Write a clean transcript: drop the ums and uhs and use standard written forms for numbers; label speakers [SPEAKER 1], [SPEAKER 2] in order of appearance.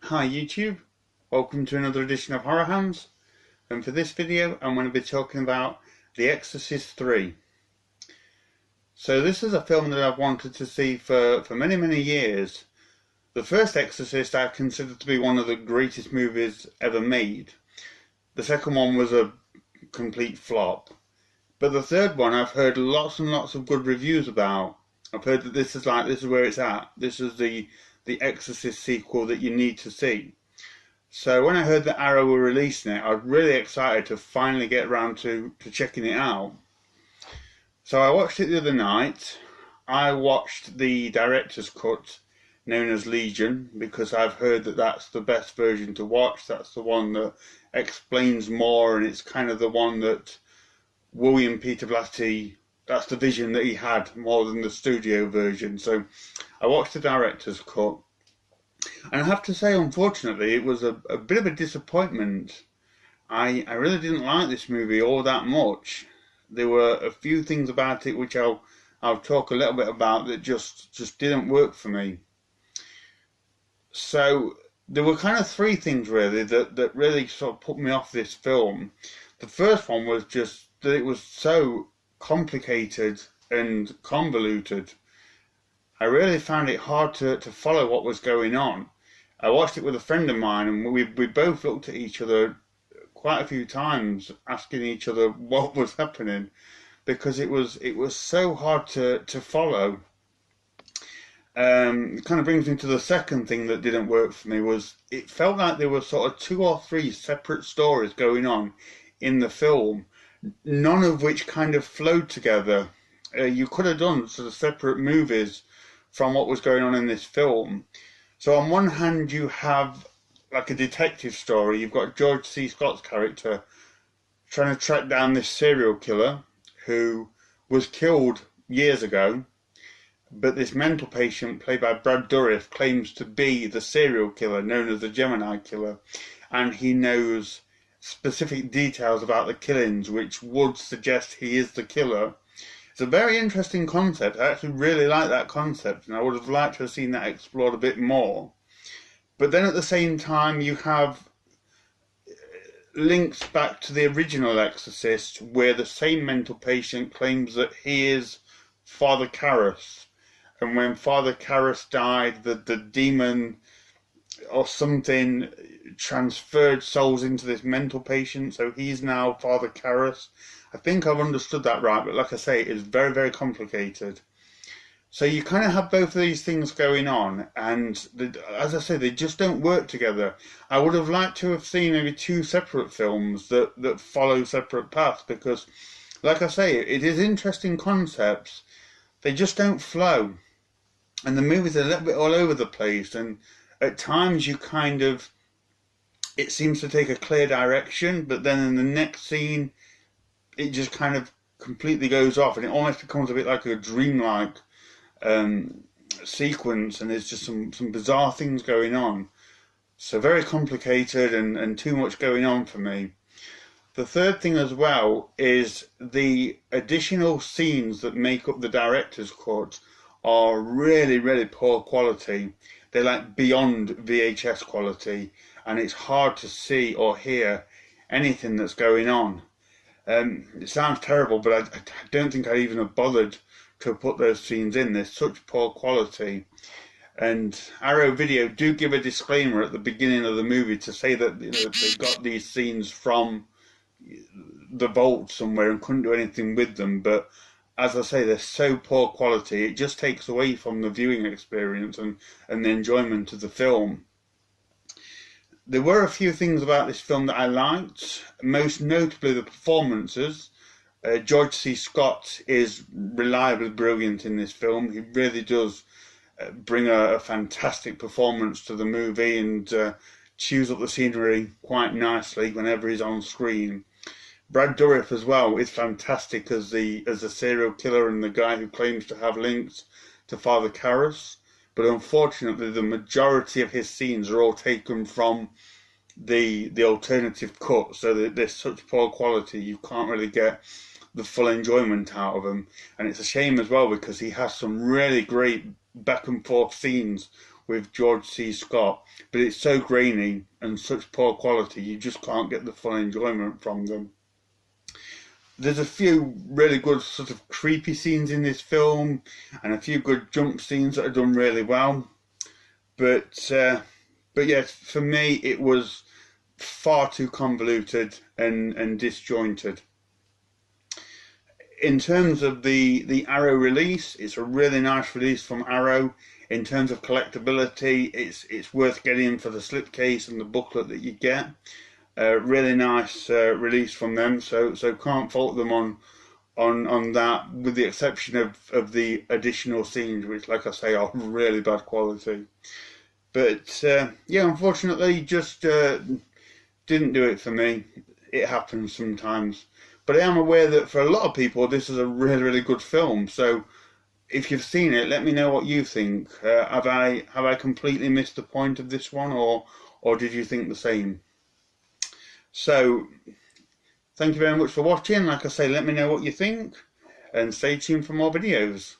[SPEAKER 1] Hi YouTube, welcome to another edition of HorrorHands, and for this video I'm going to be talking about The Exorcist III. So this is a film that I've wanted to see for many years. The first Exorcist I consider to be one of the greatest movies ever made. The second one was a complete flop. But the third one I've heard lots and lots of good reviews about. I've heard that this is where it's at. This is the Exorcist sequel that you need to see. So when I heard that Arrow were releasing it, I was really excited to finally get around to checking it out. So I watched it the other night. I watched the director's cut, known as Legion, because I've heard that that's the best version to watch. That's the one that explains more, and it's kind of the one that William Peter Blatty, that's the vision that he had more than the studio version. So I watched the director's cut. And I have to say, unfortunately, it was a bit of a disappointment. I really didn't like this movie all that much. There were a few things about it which I'll talk a little bit about that just didn't work for me. So there were kind of three things really that really sort of put me off this film. The first one was just that it was so complicated and convoluted. I really found it hard to follow what was going on. I watched it with a friend of mine, and we both looked at each other quite a few times, asking each other what was happening, because it was so hard to follow. It kind of brings me to the second thing that didn't work for me. Was it felt like there were sort of two or three separate stories going on in the film, none of which kind of flowed together. You could have done sort of separate movies from what was going on in this film. So on one hand you have like a detective story. You've got George C. Scott's character trying to track down this serial killer who was killed years ago, but this mental patient played by Brad Dourif claims to be the serial killer known as the Gemini Killer, and he knows specific details about the killings which would suggest he is the killer. It's a very interesting concept. I actually really like that concept, and I would have liked to have seen that explored a bit more. But then at the same time, you have links back to the original Exorcist, where the same mental patient claims that he is Father Karras. And when Father Karras died, the demon or something transferred souls into this mental patient, so he's now Father Karras. I think I've understood that right, but like I say, it's very complicated. So you kind of have both of these things going on, and as I say, they just don't work together. I would have liked to have seen maybe two separate films that follow separate paths, because, like I say, it is interesting concepts. They just don't flow. And the movie's a little bit all over the place, and at times it seems to take a clear direction, but then in the next scene, it just kind of completely goes off, and it almost becomes a bit like a dreamlike sequence, and there's just some bizarre things going on. So very complicated and too much going on for me. The third thing as well is the additional scenes that make up the director's cut are really poor quality. They're like beyond VHS quality, and it's hard to see or hear anything that's going on. It sounds terrible, but I don't think I'd even have bothered to put those scenes in. They're such poor quality. And Arrow Video do give a disclaimer at the beginning of the movie to say that they got these scenes from the vault somewhere and couldn't do anything with them. But as I say, they're so poor quality, it just takes away from the viewing experience and the enjoyment of the film. There were a few things about this film that I liked, most notably the performances. George C. Scott is reliably brilliant in this film. He really does bring a fantastic performance to the movie and chews up the scenery quite nicely whenever he's on screen. Brad Dourif as well is fantastic as the serial killer and the guy who claims to have links to Father Karras. But unfortunately, the majority of his scenes are all taken from the alternative cut, so that they're such poor quality you can't really get the full enjoyment out of them. And it's a shame as well, because he has some really great back and forth scenes with George C. Scott, but it's so grainy and such poor quality, you just can't get the full enjoyment from them. There's a few really good sort of creepy scenes in this film, and a few good jump scenes that are done really well. But yes, for me it was far too convoluted and disjointed. In terms of the Arrow release, it's a really nice release from Arrow. In terms of collectability, it's worth getting for the slipcase and the booklet that you get. Really nice release from them, so can't fault them on that, with the exception of the additional scenes, which, like I say, are really bad quality. But yeah, unfortunately, just didn't do it for me. It happens sometimes. But I am aware that for a lot of people, this is a really, really good film. So if you've seen it, let me know what you think. Have I completely missed the point of this one, or did you think the same? So, thank you very much for watching. Like I say, let me know what you think, and stay tuned for more videos.